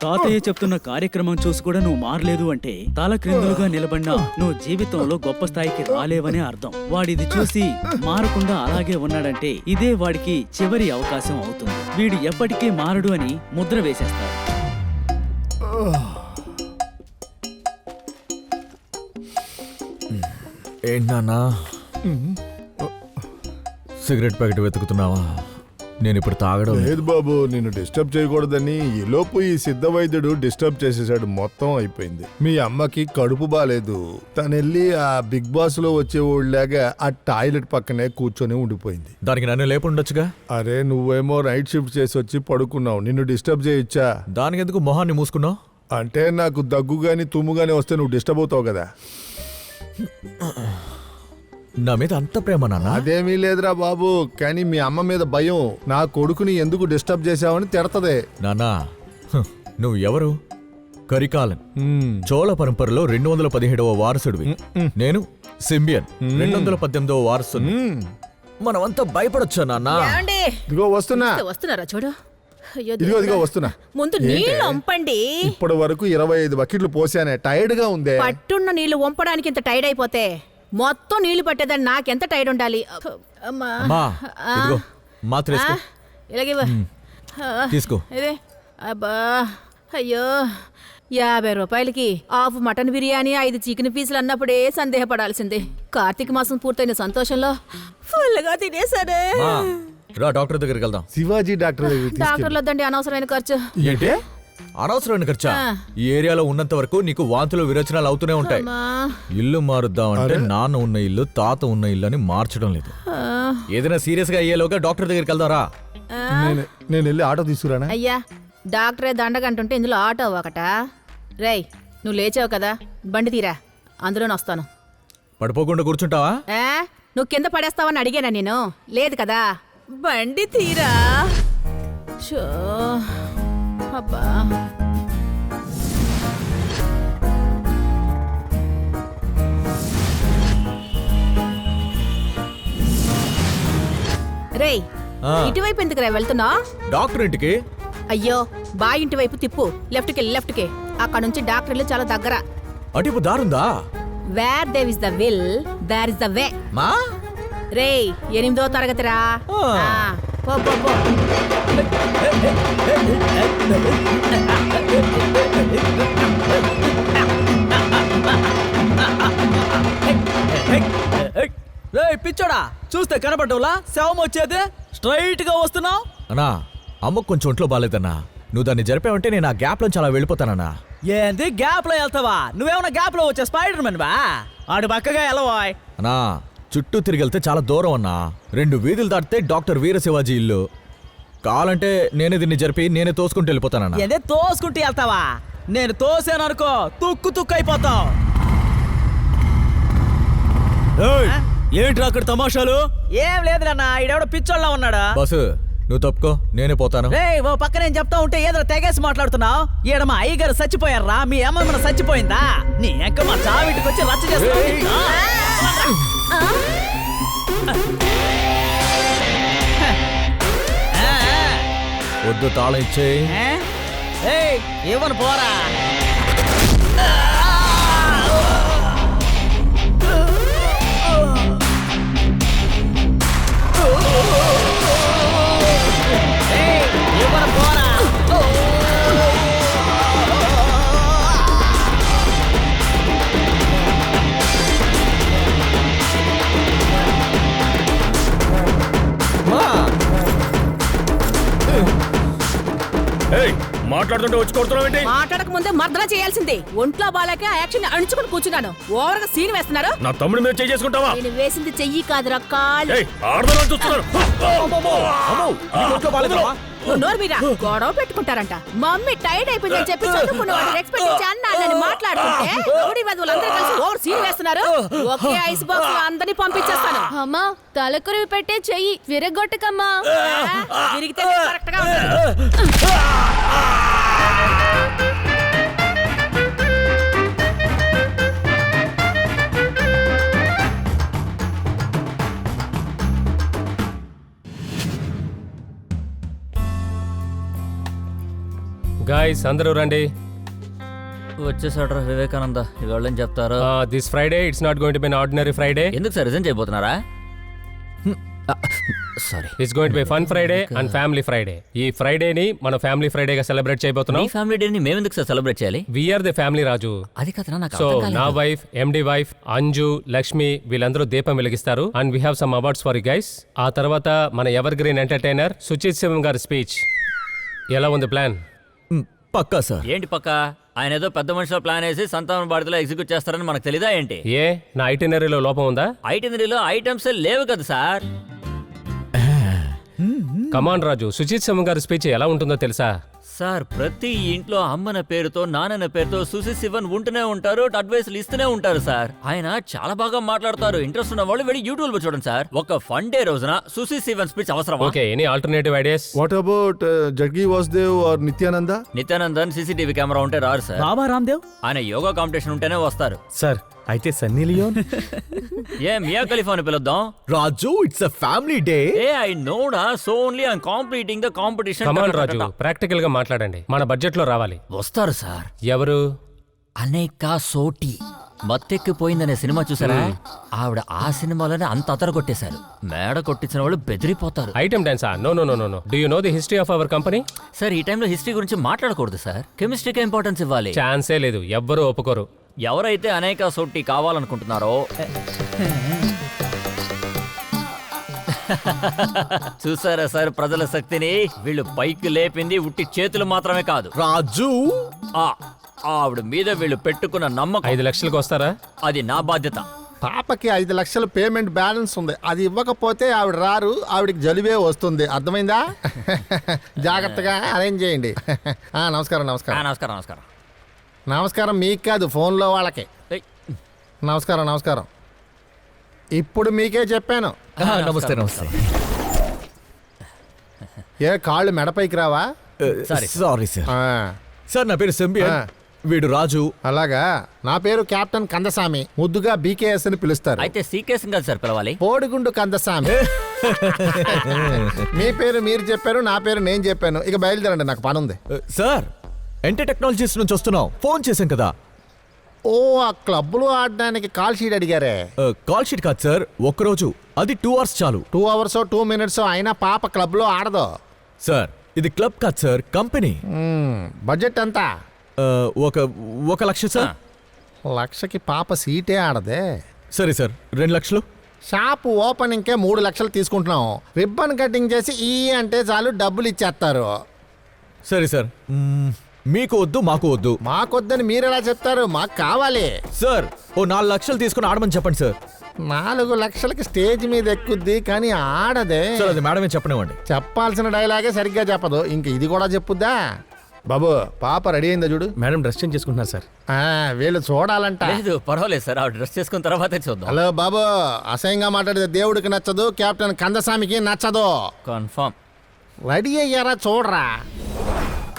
తాతయ్య చెప్తున్న కార్యక్రమం చూసి కూడా నువ్వు మారలేదు అంటే తల క్రిందులుగా నిలబడినా నువ్వు జీవితంలో గొప్ప స్థాయికి రాలేవనే అర్థం. వాడిది చూసి మారకుండా అలాగే ఉన్నాడంటే ఇదే వాడికి చివరి అవకాశం అవుతుంది. వీడు ఎప్పటికీ మారడు అని ముద్ర వేసేస్తాడు. ఏంటన్నా సిగరెట్ ప్యాకెట్ వెతుకుతున్నావా? నేను ఇప్పుడు తాగడం లేదు బాబు, నిన్ను డిస్టర్బ్ చేయకూడదని ఈలోపు ఈ సిద్ధ వైద్యుడు డిస్టర్బ్ చేసేసాడు. మొత్తం అయిపోయింది. మీ అమ్మకి కడుపు బాలేదు. తను వెళ్ళి ఆ బిగ్ బాస్ లో వచ్చేవాళ్ళలాగా ఆ టాయిలెట్ పక్కనే కూర్చొని ఉండిపోయింది. దానికి నన్ను లేపుండొచ్చుగా. అరే నువ్వేమో నైట్ షిఫ్ట్ చేసి వచ్చి పడుకున్నావు. నిన్ను డిస్టర్బ్ చేయొచ్చా? దానికి ఎందుకు మొహాన్ని మూసుకున్నావు? అంటే నాకు దగ్గు గాని తుమ్ము గాని వస్తే నువ్వు డిస్టర్బ్ అవుతావు కదా. నా మీద అంత ప్రేమ నాన్న? అదేమీ లేదురా బాబు, కానీ మీ అమ్మ మీద భయం. నా కొడుకుని ఎందుకు డిస్టర్బ్ చేశావని తిడతదే. నాన్నా నువ్వు ఎవరు? కరికాలన్, చోళ పరంపరలో 217వ వారసుడివి. నేను సింబియన్, 218వ వారసుని. మనమంతా భయపడొచ్చా నాన్న? ఇదిగో వస్తున్నా. వస్తున్నారా చూడు. ఇదిగో వస్తున్నా. ముందు నీళ్లు వంపండి. ఇప్పటి వరకు 25 బకెట్లు పోసానే. టైర్డ్ గా ఉందే. పట్టున్న నీళ్లు వంపడానికి ఇంత టైర్డ్ అయిపోతే మొత్తం నీళ్లు పట్టేదాన్ని నాకెంత టైర్డ్ ఉండాలి. అమ్మా ఇదిగో మాత్ర వేసుకో. ఇలాగే తీసుకో. ఇదే అబ్బా అయ్యో 50 రూపాయలకి హాఫ్ మటన్ బిర్యానీ 5 చికెన్ పీసులు అన్నప్పుడే సందేహపడాల్సిందే. కార్తీక మాసం పూర్తయిన సంతోషంలో ఫుల్గా తినేసానే. రా డాక్టర్ దగ్గరికి వెళ్దాం. శివాజీ డాక్టర్ డాక్టర్లు వద్దండి, అనవసరమైన ఖర్చు. ఏంటి అనవసరమైన ఖర్చా? ఈ ఏరియాలో ఉన్నంత వరకు నీకు వాంతులు విరోచనాలు అవుతూనే ఉంటాయి. ఇల్లు మారుద్దామంటే నాన్న ఉన్న ఇల్లు తాత ఉన్న ఇల్లు అని మార్చడం లేదు. ఏదైనా సీరియస్ గా అయ్యేలోగా డాక్టర్ దగ్గరికి వెళ్దారా? నేను వెళ్ళి ఆటో తీసుకురానా? అయ్యా డాక్టరే దండగంటుంటే ఇందులో ఆటో ఒకట. రేయ్ నువ్వు లేచావు కదా, బండి తీరా, అందులోనే వస్తాను. పడిపోకుండా కూర్చుంటావా? నువ్వు కింద పడేస్తావని అడిగానా నేను? లేదు కదా, బండి తీరా. షో అబ్బా రేయ్ ఇటువైపు ఎందుకురా వెళ్తున్నా? డాక్టర్ ఇంటికి. అయ్యో బా ఇంటి వైపు తిప్పు, లెఫ్ట్కి. అక్కడ నుంచి డాక్టర్లు చాలా దగ్గర. అటు దారుందా? Where there is the will there is the way. మా రేయ్ 8వ తరగతిరా. పో పో పో. పిచ్చోడా, చూస్తే కనపడ్డవులా శవం వచ్చేది? స్ట్రైట్ గా వస్తున్నావు. అన్నా అమ్మకు కొంచెం ఒంట్లో బాగాలేదన్నా. నువ్వు దాన్ని జరిపావంటే నేను ఆ గ్యాప్ లో చాలా వెళ్ళిపోతానన్నా. ఏంది గ్యాప్ లో వెళ్తావా? నువ్వేమన్నా గ్యాప్ లో వచ్చే స్పైడర్ మన్ బా? ఆడు పక్కగా వెళ్ళవాయ్. అన్నా చుట్టూ తిరిగి వెళ్తే చాలా దూరం అన్నా. 2 వీధులు దాటితే డాక్టర్ వీరశివాజీ ఇల్లు. కావాలంటే నేనే దీన్ని జరిపి నేనే తోసుకుంటూ వెళ్ళిపోతానన్నా. ఏదే తోసుకుంటూ వెళ్తావా? నేను తోసాననుకో తుక్కు అయిపోతావు. ఏంట్రా అక్కడ తమాషాలు? ఏం లేదులన్నా, ఈడెవడో పిచ్చోళ్ళ ఉన్నాడా. బస్సు నువ్వు తప్పుకో, నేనే పోతాను. ఓ పక్క నేను చెప్తా ఉంటే ఏదో తెగేసి మాట్లాడుతున్నావు. ఈడ మా అయ్యగారు చచ్చిపోయారా? మీ అమ్మ మన చచ్చిపోయిందా? నీ ఎక్క మా చావింటికి వచ్చి రచ్చ చేస్తా. వద్దు తాళం ఇచ్చే. ఇవ్వను పోరా. మాట్లాడుతుంటే వచ్చి కొడుతున్నావేంటి? మాట్లాడక ముందే మర్దన చేయాల్సిందే. ఒంట్లో బాలేక ఆ యాక్షన్ అణుచుకుని కూర్చున్నాను. ఓవర్ గా సీన్ వేస్తున్నారు. నా తమ్ముడి మీద చేయి చేసుకుంటావా? నేను వేసింది చెయ్యి కాదురా, కాలు. నోరు మీరా గొడవ పెట్టుకుంటారంట. మమ్మీ టైర్డ్ అయిపోయిందని చెప్పి చదువుకున్నవాడు రెస్పెక్ట్ ఇచ్చి అన్నాళ్ళని మాట్లాడుతుంటే రౌడీ వధువులందరూ కలిసి ఓవర్ సీన్ వేస్తున్నారు. ఒకే ఐస్ బాక్స్ అందరినీ పంపించేస్తాను. అమ్మా తలకొరివి పెట్టే చెయ్యి విరగొట్టకమ్మా. విరిగితే కరెక్ట్ గా ఉంటుంది. గాయ్స్ అందరూ రండి. వచ్చేసాడు వివేకానంద. ఇవాళ ఏం చెప్తారు? This Friday it's not going to be an ordinary Friday. ఎందుకు సార్ రిజైన్ చేయబోతున్నారా? Sorry. It's going to be fun Friday and family Friday. ఈ ఫ్రైడేని మనం ఫ్యామిలీ ఫ్రైడేగా సెలబ్రేట్ చేయబోతున్నాం. మీ ఫ్యామిలీ డేని మేము ఎందుకు సార్ సెలబ్రేట్ చేయాలి? We are the family Raju. అది కదా నాకు సో అర్థం కాలేదు. నా wife, MD wife, Anju, Lakshmi వీళ్ళందరూ దీపం వెలిగిస్తారు. And we have some awards for you guys. ఆ తర్వాత మన evergreen entertainer Suchith Shivam garu speech. ఎలా ఉంది ప్లాన్? పక్కా సార్. ఏంటి పక్క? ఆయన ఏదో పెద్ద మనుషుల ప్లాన్ వేసి సంతాన బాధితులు ఎగ్జిక్యూట్ చేస్తారని మనకు తెలీదా ఏంటి? ఏ నా ఐటినరీలో లోపం ఉందా? ఐటనరీలో ఐటమ్స్ లేవు కదా సార్. కమాన్ రాజు, సుచిత్ శివం గారి స్పీచ్ ఎలా ఉంటుందో తెలుసా? సార్ ప్రతి ఇంట్లో అమ్మన పేరుతో నాన్నన పేరుతో సుసి శివన్ ఉంటూనే ఉంటారు, అడ్వైస్లు ఇస్తూనే ఉంటారు సార్. ఆయన చాలా బాగా మాట్లాడతారు. ఇంట్రెస్ట్ ఉన్న వాళ్ళు వెళ్ళి యూట్యూబ్ లో చూడండి సార్. ఒక ఫన్ డే రోజున సుసి శివన్ స్పీచ్ అవసరం? Okay, any alternative ideas? What about Jaggi Vasudev or Nityananda? నిత్యానందన్ సీసీటీవీ కెమెరా ఉంటే రారు సార్. బాబా రామ్దేవ్. ఆయన యోగా కాంపిటీషన్ ఉంటేనే వస్తారు సార్. అయితే సన్నీ లియోన్. ఏ మియా ఖలీఫాని పిలుద్దాం. Raju, it's a family day. ఏ ఐ నోడా, so only I competing the competition. Come on Raju, practical గా మాట్లాడండి. మన బడ్జెట్ లో రావాలి. వస్తారు సార్. ఎవరు? అనేక సోటి మత్తెక్కిపోయిందనే సినిమా చూసారా? ఆవిడ ఆ సినిమాలోనే అంత అతరగొట్టేశారు. మేడ కొట్టించిన వాళ్ళు బెదిరిపోతారు. ఐటమ్ డాన్సా? No no no no no. Do you know the history of our company? Sir ఈ టైంలో హిస్టరీ గురించి మాట్లాడకూడదు సార్. కెమిస్ట్రీకి ఇంపార్టెన్స్ ఇవ్వాలి. ఛాన్సే లేదు, ఎవ్వరూ ఒప్పుకోరు. ఎవరైతే అనేక సోటి కావాలనుకుంటున్నారో చూసారా సార్ ప్రజల శక్తిని? వీళ్ళు పైకి లేపింది ఉట్టి చేతులు మాత్రమే కాదు రాజు, ఆవిడ మీద వీళ్ళు పెట్టుకున్న నమ్మకం. 5 లక్షలకు వస్తారా? అది నా బాధ్యత. పాపకి 5 లక్షల పేమెంట్ బ్యాలెన్స్ ఉంది. అది ఇవ్వకపోతే ఆవిడ రారు, ఆవిడకి జలుబే వస్తుంది. అర్థమైందా? జాగ్రత్తగా అరేంజ్ చేయండి. నమస్కారం. నమస్కారం. నమస్కారం. నమస్కారం. నమస్కారం మీకు కాదు, ఫోన్లో వాళ్ళకి. ఏయ్, నమస్కారం. ఇప్పుడు మీకే చెప్పాను. నమస్తే. నమస్తే. ఏ కాళ్ళు మెడపైకి రావా? Sorry. Sorry sir. ఆ, సార్ నా పేరు సెంబియన్. వీడు రాజు. అలాగా. నా పేరు కెప్టెన్ కందసామి, ముద్దుగా బీకేఎస్ అని పిలుస్తారు. అయితే సీకేసం కాదు సార్ పిలవాలి. పోడిగుండు కందసామి. మీ పేరు మీరు చెప్పారు, నా పేరు నేను చెప్పాను. ఇక బయలుదేరండి, నాకు పని ఉంది. సార్, ఎంటే టెక్నాలజీస్ నుంచి వస్తున్నాం. ఫోన్ చేశాం కదా. ఓ, ఆ క్లబ్లో ఆడడానికి కాల్ షీట్ అడిగారే? కాల్ షీట్ కాదు సార్, ఒక్కరోజు. అది 2 hours చాలు. 2 hours 2 minutes అయినా పాప క్లబ్లో ఆడదు. సార్, ఇది క్లబ్ కాదు సార్, కంపెనీ. బడ్జెట్ ఎంత? ఒక లక్ష సార్. లక్షకి పాప సీటే ఆడదే. సరే సార్, 2 లక్షలు. షాప్ ఓపెనింగ్కే 3 లక్షలు తీసుకుంటున్నాం. రిబ్బన్ కటింగ్ చేసి అంటే చాలు, డబ్బులు ఇచ్చేస్తారు. సరే సార్, మీకు వద్దు, మాకు వద్దు. మాకొద్దని మీరు ఎలా చెప్తారు? మాకు కావాలి. సార్, ఓ 4 లక్షలు తీసుకుని ఆడమని చెప్పండి సార్. 4 లక్షలకి స్టేజ్ మీద ఎక్కుద్ది, కానీ ఆడదే. సార్, అది మేడమే చెప్పనివ్వండి. చెప్పాల్సిన డైలాగే సరిగ్గా చెప్పదు, ఇంక ఇది కూడా చెప్పుద్దా? బాబు, పాప రెడీ అయిందా చూడు. మేడం డ్రెస్ చేంజ్ చేసుకుంటున్నారు సార్. వీళ్ళు చూడాలంట. లేదు పర్వాలేదు సార్, ఆవిడ డ్రెస్ చేసుకున్న తర్వాతే చూద్దాం. హలో బాబు, అసహ్యంగా మాట్లాడితే దేవుడికి నచ్చదు, కెప్టెన్ కందసామికి నచ్చదు. కన్ఫర్మ్. రెడీ అయ్యారా చూడరా.